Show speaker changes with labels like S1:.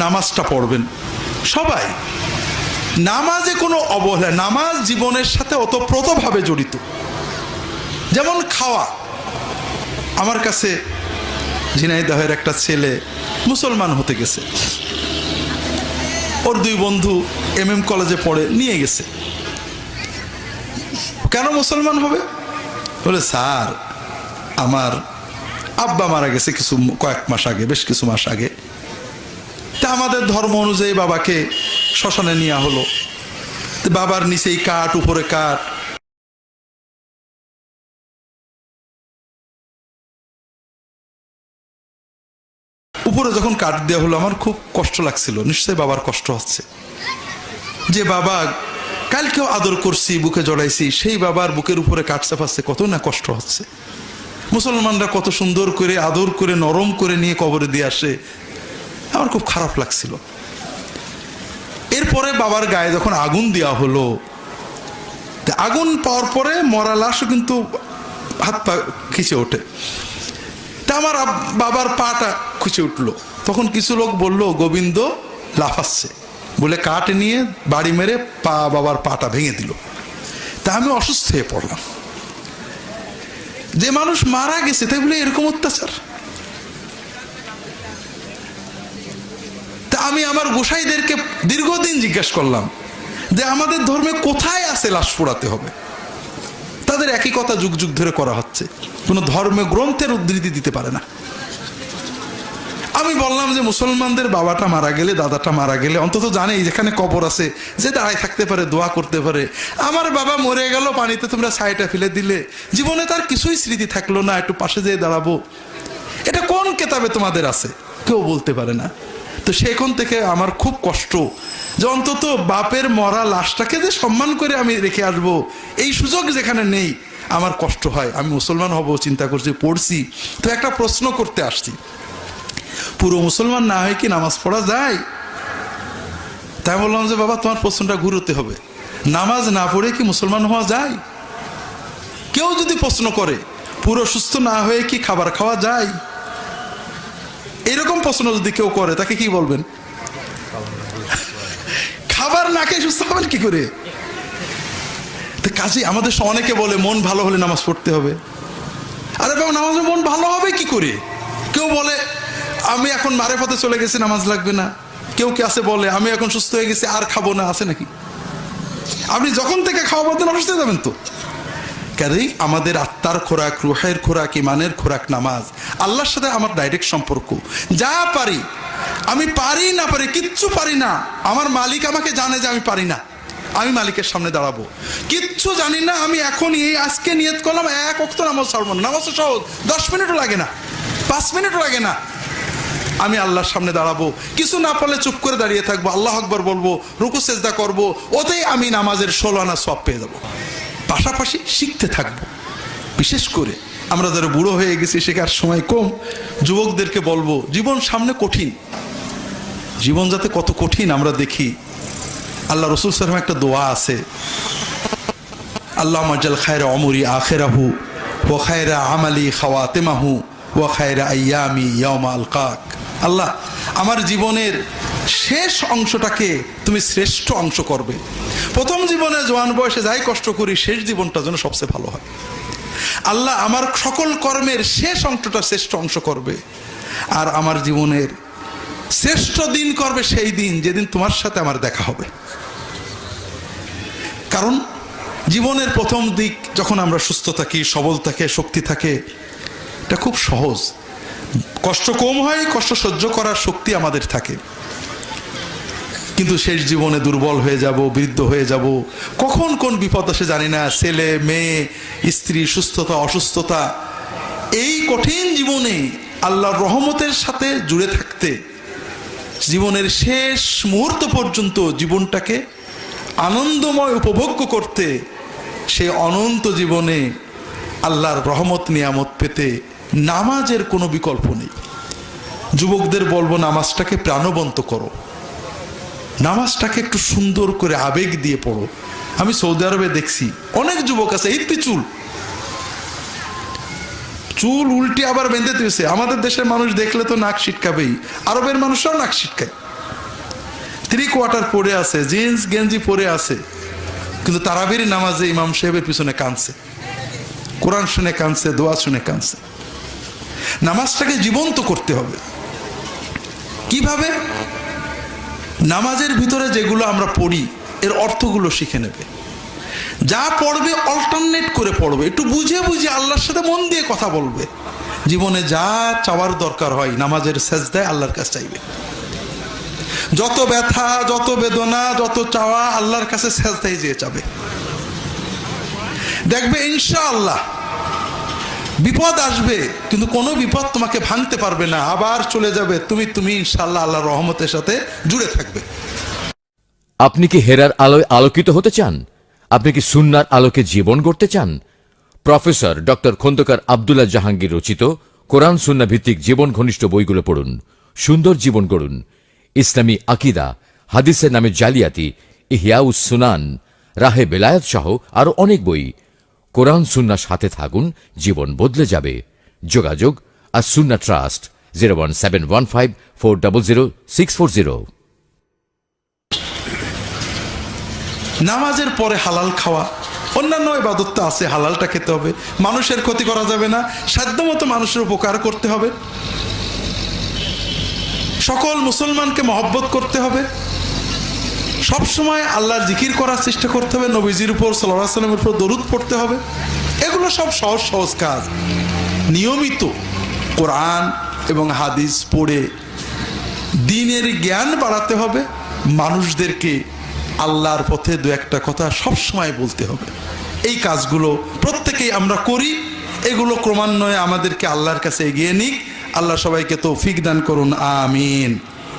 S1: নামাজটা পড়বেন সবাই। নামাজে কোনো অবহেলা, নামাজ জীবনের সাথে ওতপ্রোতভাবে জড়িত। যেমন খাওয়া, আমার কাছে ঝিনাইদহের একটা ছেলে মুসলমান হতে গেছে, ওর 2 বন্ধু MM কলেজে পড়ে, নিয়ে গেছে। কেন মুসলমান হবে? বলে স্যার আমার আব্বা মারা গেছে কয়েক মাস আগে, বেশ কিছু মাস আগে, তা আমাদের ধর্ম অনুযায়ী বাবাকে শ্মশানে নেওয়া হলো। বাবার নিচেই কাঠ, উপরে কাঠ, উপরে যখন কাঠ দেওয়া হলো আমার খুব কষ্ট লাগছিল, নিশ্চয়ই বাবার কষ্ট হচ্ছে যে বাবা কালকেও আদর করছি, বুকে জড়াইছি, সেই বাবার বুকের উপরে কাঠ চাপাচ্ছে, কত না কষ্ট হচ্ছে। মুসলমানরা কত সুন্দর করে আদর করে নরম করে নিয়ে কবরে দিয়ে আসে, আমার খুব খারাপ লাগছিল। এরপরে বাবার গায়ে যখন আগুন দেওয়া হলো, আগুন পাওয়ার পরে মরা লাশও কিন্তু হাত পা খিচে ওঠে, তা আমার বাবার পাটা খুঁজে উঠলো। তখন কিছু লোক বলল গোবিন্দ লাফাচ্ছে বলে কাঠ নিয়ে বাড়ি মেরে বাবার পাটা ভেঙে দিল। তা আমি অসুস্থ হয়ে পড়লাম, যে মানুষ মারা গেছে তাই বলে এরকম অত্যাচার। তা আমি আমার গোসাইদেরকে দীর্ঘদিন জিজ্ঞাসা করলাম যে আমাদের ধর্মে কোথায় আছে লাশ পোড়াতে হবে? তাদের একই কথা যুগ যুগ ধরে করা হচ্ছে, কোনো ধর্মীয় গ্রন্থের উদ্ধৃতি দিতে পারে না। আমি বললাম যে মুসলমানদের বাবাটা মারা গেলে, দাদাটা মারা গেলে অন্তত জানে যেখানে কবর আছে, যে দাঁড়ায় থাকতে পারে, দোয়া করতে পারে। আমার বাবা মরে গেল, পানিতে তোমরা ছাইটা ফেলে দিলে, জীবনে তার কিছুই স্মৃতি থাকলো না, একটু পাশে যেয়ে দাঁড়াবো, এটা কোন কেতাবে তোমাদের আছে? কেউ বলতে পারে না। তো সেখান থেকে আমার খুব কষ্ট যে অন্তত বাপের মরা লাশটাকে যে সম্মান করে আমি রেখে আসবো, এই সুযোগ যেখানে নেই, আমার কষ্ট হয়। আমি মুসলমান হব চিন্তা করছি, পড়ছি, তো একটা প্রশ্ন করতে আসছি, পুরো মুসলমান না হয়ে কি নামাজ পড়া যায়? তাই বললাম যে বাবা তোমার প্রশ্নটা ঘুরতে হবে, নামাজ না পড়ে কি মুসলমান হওয়া যায়? কেউ যদি প্রশ্ন করে পুরো সুস্থ না হয়ে কি খাবার খাওয়া যায়, এরকম প্রশ্ন যদি কেউ করে, তাকে কি বলবেন? খাবার না খেয়ে সুস্থ হবেন কি করে? কাজে আমাদের অনেকে বলে মন ভালো হলে নামাজ পড়তে হবে। আরে বাবা, নামাজের মন ভালো হবে কি করে? কেউ বলে আমি এখন মারেফতে চলে গেছি, নামাজ লাগবে না। কেউ কে আছে বলে আমি এখন সুস্থ হয়ে গেছি, আর খাবো না, আছে নাকি? আপনি যখন থেকে খাওয়া বলতেন অসুস্থ হয়ে যাবেন তো। কাজেই আমাদের আত্মার খোরাক, রুহের খোরাক, ইমানের খোরাক নামাজ। আল্লাহর সাথে আমার ডাইরেক্ট সম্পর্ক। যা পারি, আমি পারি না পারি, কিচ্ছু পারি না, আমার মালিক আমাকে জানে যে আমি পারি না, আমি মালিকের সামনে দাঁড়াবো। কিচ্ছু জানি না, আমি এখন এই আজকে নিয়ত করলাম 1 ওয়াক্ত নামাজ ছাড়বো না। নামাজ সহজ, 10 মিনিটও লাগে না, 5 মিনিটও লাগে না। আমি আল্লাহর সামনে দাঁড়াবো, কিছু না পারলে চুপ করে দাঁড়িয়ে থাকবো, আল্লাহ আকবার বলবো, রুকু সেজদা করবো, ওতেই আমি নামাজের 16 আনা সওয়াব পেয়ে যাবো। পাশাপাশি শিখতে থাকবো। বিশেষ করে আমরা যারা বুড়ো হয়ে গেছি, শেখার সময় কম, যুবকদেরকে বলবো জীবন সামনে কঠিন, জীবন যাতে কত কঠিন আমরা দেখি। আল্লাহ রসুল সাল্লাল্লাহু আলাইহি ওয়াসাল্লাম একটা দোয়া আছে, আল্লাহুম্মা জাল খায়রা উমরি আখিরাহু ওয়া খায়রা আমালি খাওয়াতিমাহু ওয়া খায়রা আইয়ামি ইয়াউমা আলকাক। আল্লাহ, আমার জীবনের শেষ অংশটাকে তুমি শ্রেষ্ঠ অংশ করবে। প্রথম জীবনে জওয়ান বয়সে যাই কষ্ট করি, শেষ জীবনটা যেন সবচেয়ে ভালো হয়। আল্লাহ, আমার সকল কর্মের শেষ অংশটা শ্রেষ্ঠ অংশ করবে, আর আমার জীবনের শ্রেষ্ঠ দিন করবে সেই দিন যেদিন তোমার সাথে আমার দেখা হবে। কারণ জীবনের প্রথম দিক যখন আমরা সুস্থ থাকি, সবল থাকে, শক্তি থাকে, এটা খুব সহজ, কষ্ট কম হয়, কষ্ট সহ্য করার শক্তি আমাদের থাকে। কিন্তু শেষ জীবনে দুর্বল হয়ে যাব, বৃদ্ধ হয়ে যাব, কখন কোন বিপদ আসে জানি না, ছেলে মেয়ে, স্ত্রী, সুস্থতা, অসুস্থতা, এই কঠিন জীবনে আল্লাহর রহমতের সাথে জুড়ে থাকতে, জীবনের শেষ মুহূর্ত পর্যন্ত জীবনটাকে আনন্দময় উপভোগ্য করতে, সেই অনন্ত জীবনে আল্লাহর রহমত নিয়ামত পেতে নামাজের কোনো বিকল্প নেই। যুবকদের বলবো নামাজটাকে প্রাণবন্ত করো, নামাজটাকে একটু সুন্দর করে আবেগ দিয়ে পড়ো। আমি সৌদি আরবে দেখছি অনেক যুবক আছে ইত্তি চুল উল্টে আবার বেঁধে দিয়েছে। আমাদের দেশের মানুষ দেখলে তো নাক ছিটকাবেই, আরবের মানুষরাও নাক ছিটকায়, 3/4 পরে আছে, জিন্স গেঞ্জি পরে আছে, কিন্তু তারাবির নামাজে ইমাম সাহেবের পিছনে কাঁদছে, কোরআন শুনে কাঁদছে, দোয়া শুনে কাঁদছে। নামাজটাকে জীবন্ত করতে হবে। কিভাবে? নামাজের ভিতরে যেগুলো আমরা পড়ি এর অর্থগুলো শিখে নেবে। যা পড়বে অল্টারনেট করে পড়বে, একটু বুঝে বুঝে আল্লাহর সাথে মন দিয়ে কথা বলবে। জীবনে যা চাওয়ার দরকার হয় নামাজের সেজদায় আল্লাহর কাছে চাইবে। যত ব্যথা, যত বেদনা, যত চাওয়া আল্লাহর কাছে সেজদায় যেয়ে চাবে। দেখবে ইনশাআল্লাহ বিপদ আসবে, কিন্তু কোনো বিপদ তোমাকে ভাঙতে পারবে না, আবার চলে যাবে। তুমি ইনশাআল্লাহ আল্লাহর রহমতের সাথে জুড়ে থাকবে।
S2: আপনি কি হেরার আলোয় আলোকিত হতে চান? আপনি কি সুন্নাহর আলোকে জীবন গড়তে চান? প্রফেসর ডক্টর খন্দকার আব্দুল্লাহ জাহাঙ্গীর রচিত কোরআন সুন্নাহ ভিত্তিক জীবন ঘনিষ্ঠ বইগুলো পড়ুন, সুন্দর জীবন গড়ুন। ইসলামী আকীদা, হাদিসের নামে জালিয়াতি, ইহয়াউস সুনান, রাহে বেলায়েত সহ আরো অনেক বই। কোরআন সুন্নাহর সাথে থাকুন, জীবন বদলে যাবে। যোগাযোগ আর সুন্নাহ ট্রাস্ট 01715400640।
S1: নামাজের পরে হালাল খাওয়া, অন্যান্য ইবাদত তো আছে, হালালটা খেতে হবে। মানুষের ক্ষতি করা যাবে না, সাধ্যমতো মানুষের উপকার করতে হবে। সকল মুসলমানকে মহব্বত করতে হবে। সবসময় আল্লাহর জিকির করার চেষ্টা করতে হবে। নবীজির উপর সাল্লাল্লাহু আলাইহি ওয়াসাল্লামের উপর দরুদ পড়তে হবে। এগুলো সব সহজ সহজ কাজ। নিয়মিত কোরআন এবং হাদিস পড়ে দ্বীনের জ্ঞান বাড়াতে হবে। মানুষদেরকে আল্লাহর পথে দু একটা কথা সবসময় বলতে হবে। এই কাজগুলো প্রত্যেকেই আমরা করি। এগুলো ক্রমান্বয়ে আমাদেরকে আল্লাহর কাছে এগিয়ে নিক। আল্লাহ সবাইকে তৌফিক দান করুন, আমিন।